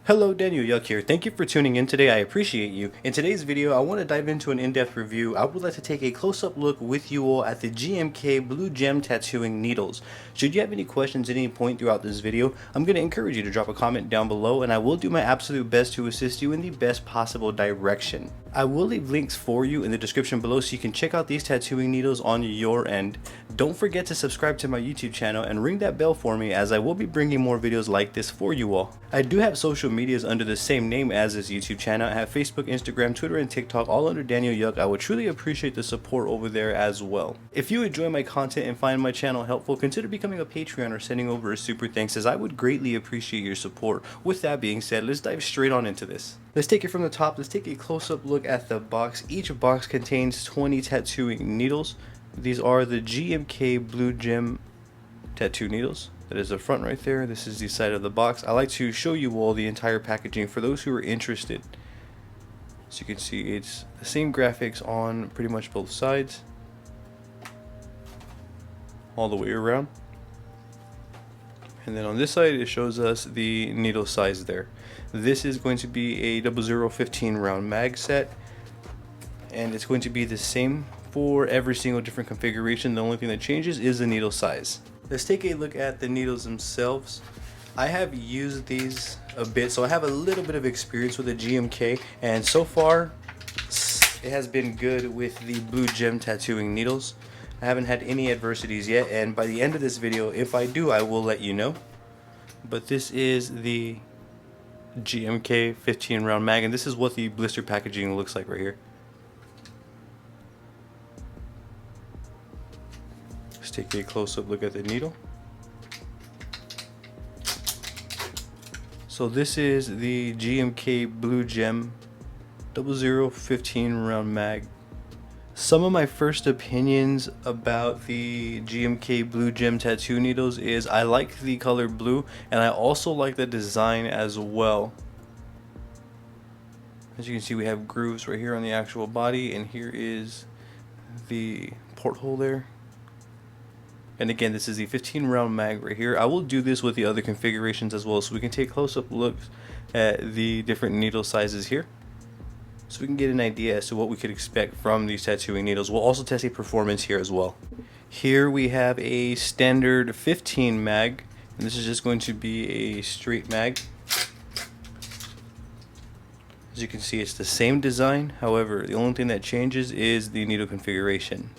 Hello, Daniel Yuck here. Thank you for tuning in today. I appreciate you. In today's video, I want to dive into an in-depth review. I would like to take a close-up look with you all at the GMK Blue Gem Tattooing Needles. Should you have any questions at any point throughout this video, I'm going to encourage you to drop a comment down below, and I will do my absolute best to assist you in the best possible direction. I will leave links for you in the description below so you can check out these tattooing needles on your end. Don't forget to subscribe to my YouTube channel and ring that bell for me, as I will be bringing more videos like this for you all. I do have social medias under the same name as this YouTube channel. I have Facebook, Instagram, Twitter, and TikTok, all under Daniel Yuck. I would truly appreciate the support over there as well. If you enjoy my content and find my channel helpful, consider becoming a Patreon or sending over a super thanks, as I would greatly appreciate your support. With that being said, let's dive straight on into this. Let's take it from the top. Let's take a close-up look at the box. Each box contains 20 tattooing needles. These are the GMK Blue Gem Tattoo Needles. That is the front right there. This is the side of the box. I like to show you all the entire packaging for those who are interested. So you can see it's the same graphics on pretty much both sides, all the way around. And then on this side, it shows us the needle size there. This is going to be a 0015 round mag set, and it's going to be the same for every single different configuration. The only thing that changes is the needle size. Let's take a look at the needles themselves. I have used these a bit, so I have a little bit of experience with the GMK, and so far it has been good with the Blue Gem tattooing needles. I haven't had any adversities yet, and by the end of this video, if I do, I will let you know. But this is the GMK 15 round mag, and this is what the blister packaging looks like right here. Let's take a close-up look at the needle. So this is the GMK Blue Gem 0015 round mag. Some of my first opinions about the GMK Blue Gem Tattoo Needles is I like the color blue, and I also like the design as well. As you can see, we have grooves right here on the actual body, and here is the porthole there. And again, this is the 15 round mag right here. I will do this with the other configurations as well, so we can take close-up looks at the different needle sizes here, so we can get an idea as to what we could expect from these tattooing needles. We'll also test a performance here as well. Here we have a standard 15 mag, and this is just going to be a straight mag. As you can see, it's the same design. However, the only thing that changes is the needle configuration.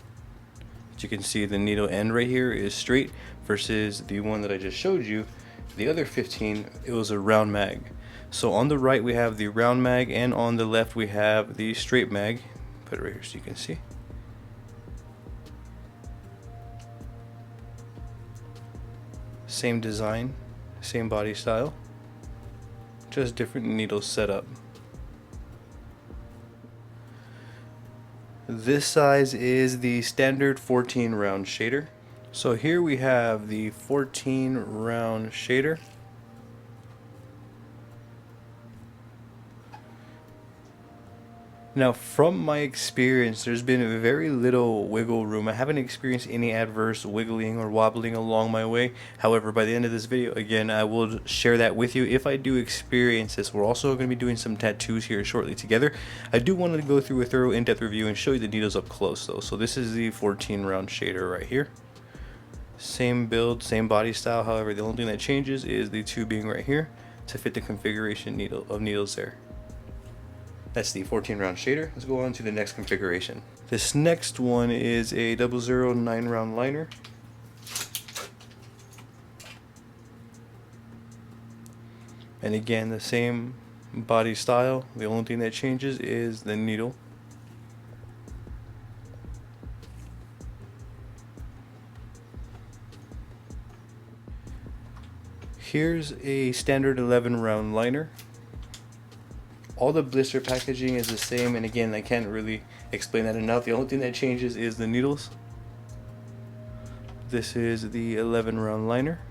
As you can see, the needle end right here is straight versus the one that I just showed you, the other 15, it was a round mag. So on the right we have the round mag, and on the left we have the straight mag. Put it right here so you can see. Same design, same body style, just different needle setup. This size is the standard 14 round shader. So here we have the 14 round shader. Now, from my experience, there's been very little wiggle room. I haven't experienced any adverse wiggling or wobbling along my way. However, by the end of this video, again, I will share that with you if I do experience this. We're also going to be doing some tattoos here shortly together. I do want to go through a thorough in-depth review and show you the needles up close though. So this is the 14 round shader right here. Same build, same body style. However, the only thing that changes is the tubing right here to fit the configuration of needles there. That's the 14 round shader. Let's go on to the next configuration. This next one is a 009 round liner. And again, the same body style. The only thing that changes is the needle. Here's a standard 11 round liner. All the blister packaging is the same, and again, I can't really explain that enough. The only thing that changes is the needles. This is the 11 round liner.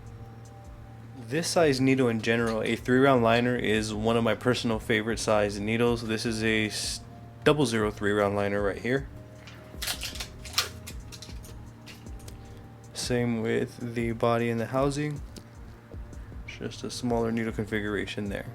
This size needle in general, a 3 round liner, is one of my personal favorite size needles. This is a 003 round liner right here. Same with the body and the housing. Just a smaller needle configuration there.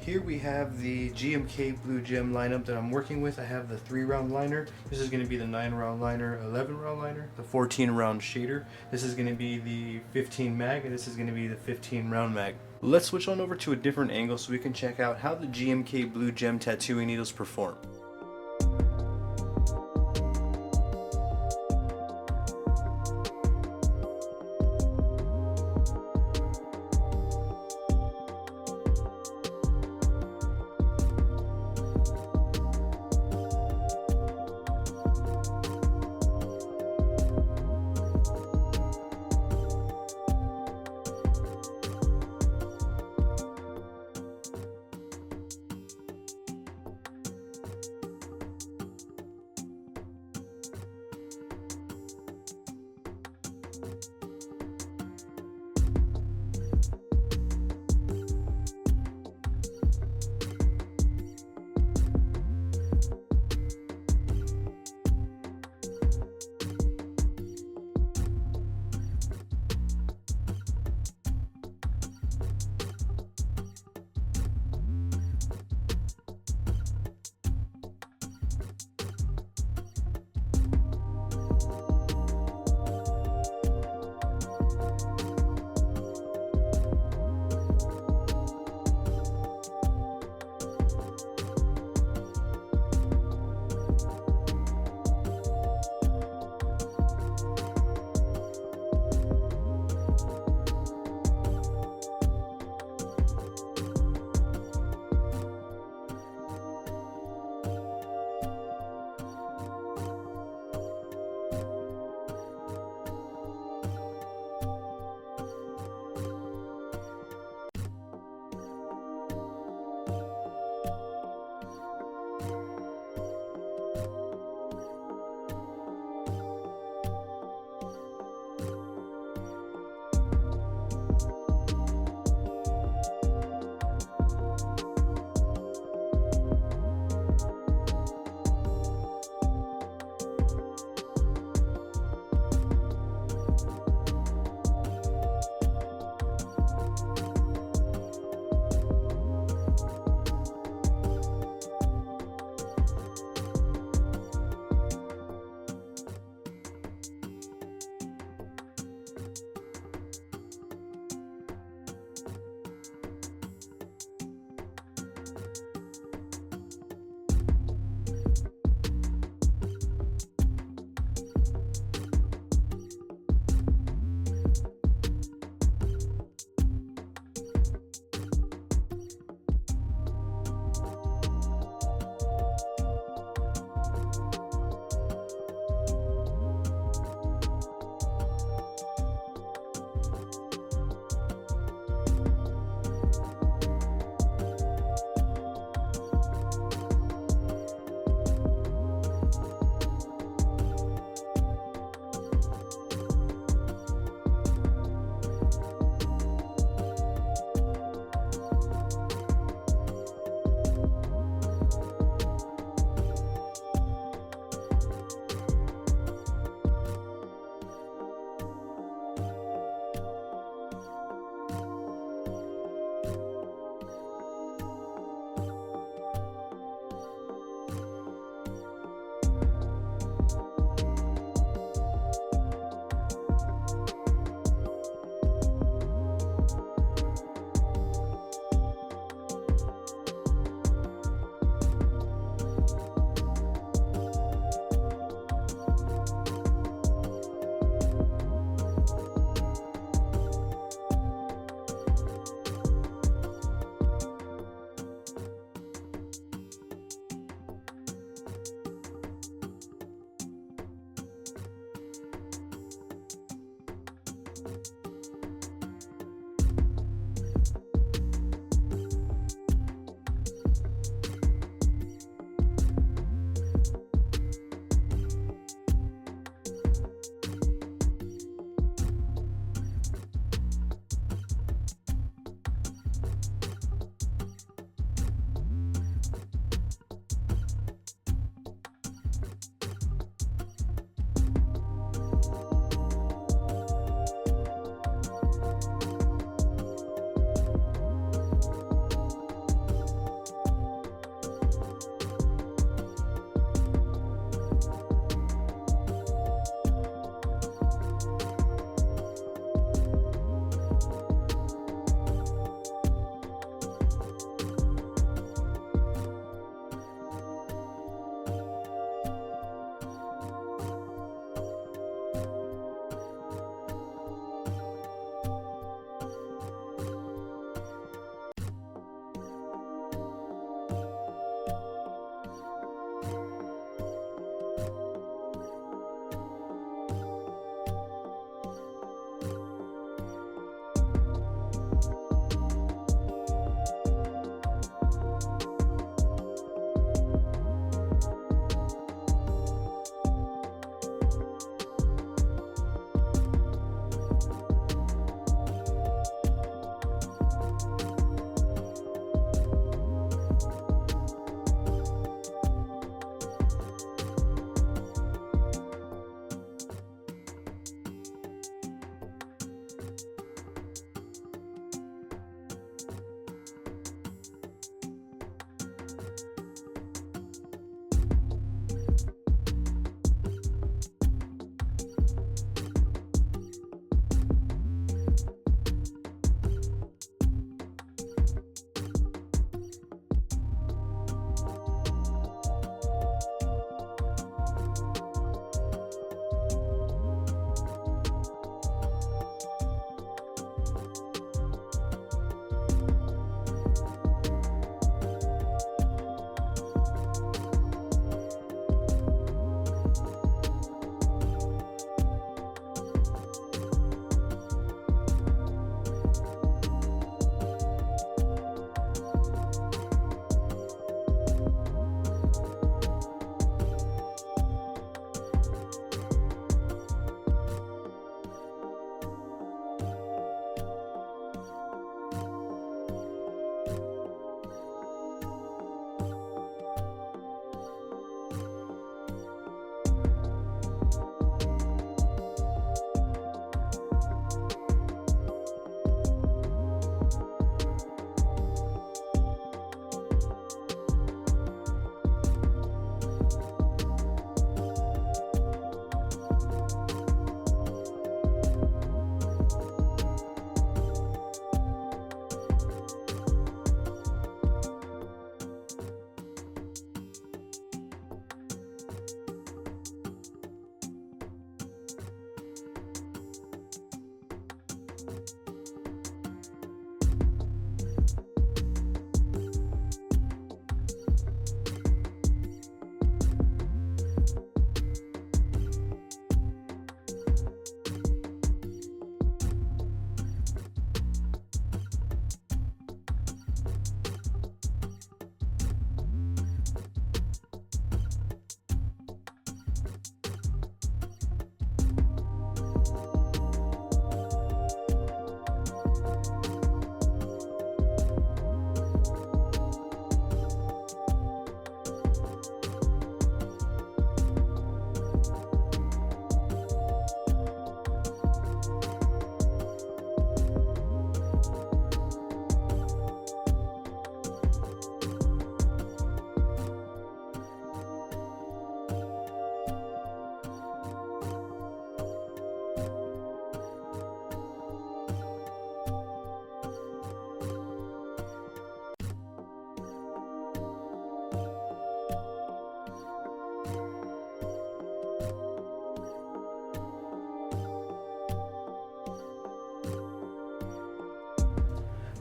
Here we have the GMK Blue Gem lineup that I'm working with. I have the 3-round liner. This is going to be the 9-round liner, 11-round liner, the 14-round shader. This is going to be the 15 mag, and this is going to be the 15-round mag. Let's switch on over to a different angle so we can check out how the GMK Blue Gem tattooing needles perform.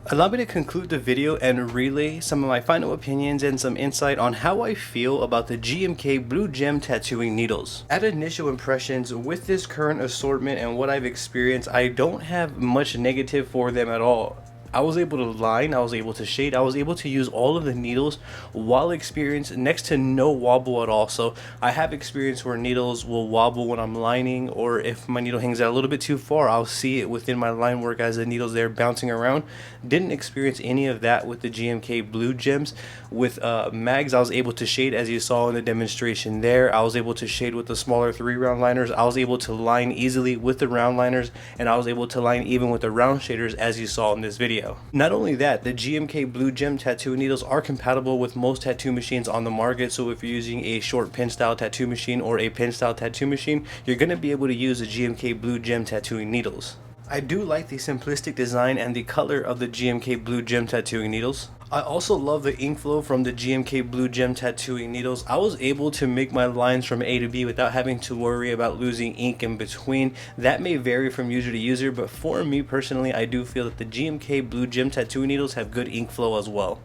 Allow me to conclude the video and relay some of my final opinions and some insight on how I feel about the GMK Blue Gem Tattooing Needles. At initial impressions, with this current assortment and what I've experienced, I don't have much negative for them at all. I was able to line, I was able to shade, I was able to use all of the needles while experiencing next to no wobble at all. So I have experience where needles will wobble when I'm lining, or if my needle hangs out a little bit too far, I'll see it within my line work as the needle's there bouncing around. Didn't experience any of that with the GMK Blue Gems. With mags, I was able to shade, as you saw in the demonstration there. I was able to shade with the smaller 3-round liners. I was able to line easily with the round liners, and I was able to line even with the round shaders, as you saw in this video. Not only that, the GMK Blue Gem Tattoo Needles are compatible with most tattoo machines on the market, so if you're using a short pin style tattoo machine or a pin style tattoo machine, you're going to be able to use the GMK Blue Gem Tattooing Needles. I do like the simplistic design and the color of the GMK Blue Gem Tattooing Needles. I also love the ink flow from the GMK Blue Gem Tattooing Needles. I was able to make my lines from A to B without having to worry about losing ink in between. That may vary from user to user, but for me personally, I do feel that the GMK Blue Gem Tattooing Needles have good ink flow as well.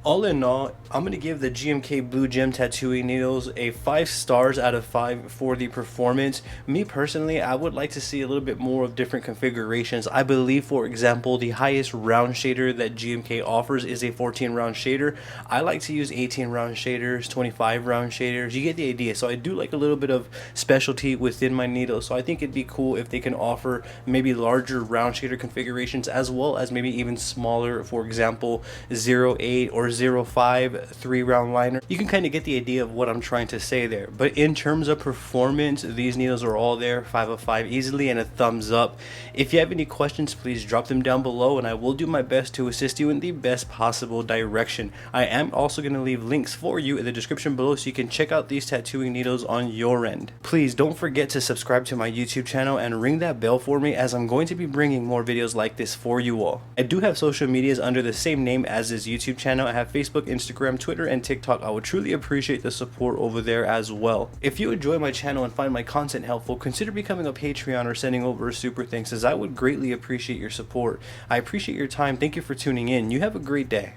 All in all, I'm going to give the GMK Blue Gem Tattooing Needles a 5 stars out of 5 for the performance. Me personally, I would like to see a little bit more of different configurations. I believe, for example, the highest round shader that GMK offers is a 14 round shader. I like to use 18 round shaders, 25 round shaders. You get the idea. So I do like a little bit of specialty within my needle. So I think it'd be cool if they can offer maybe larger round shader configurations, as well as maybe even smaller, for example, 0.8 or 0.5 3 round liner. You can kind of get the idea of what I'm trying to say there. But in terms of performance, these needles are all there, 5 of 5 easily, and a thumbs up. If you have any questions, please drop them down below and I will do my best to assist you in the best possible direction. I am also going to leave links for you in the description below so you can check out these tattooing needles on your end. Please don't forget to subscribe to my YouTube channel and ring that bell for me, as I'm going to be bringing more videos like this for you all. I do have social medias under the same name as this YouTube channel. I have Facebook, Instagram, Twitter, and TikTok. I would truly appreciate the support over there as well. If you enjoy my channel and find my content helpful, consider becoming a Patreon or sending over a super thanks, as I would greatly appreciate your support. I appreciate your time. Thank you for tuning in. You have a great day.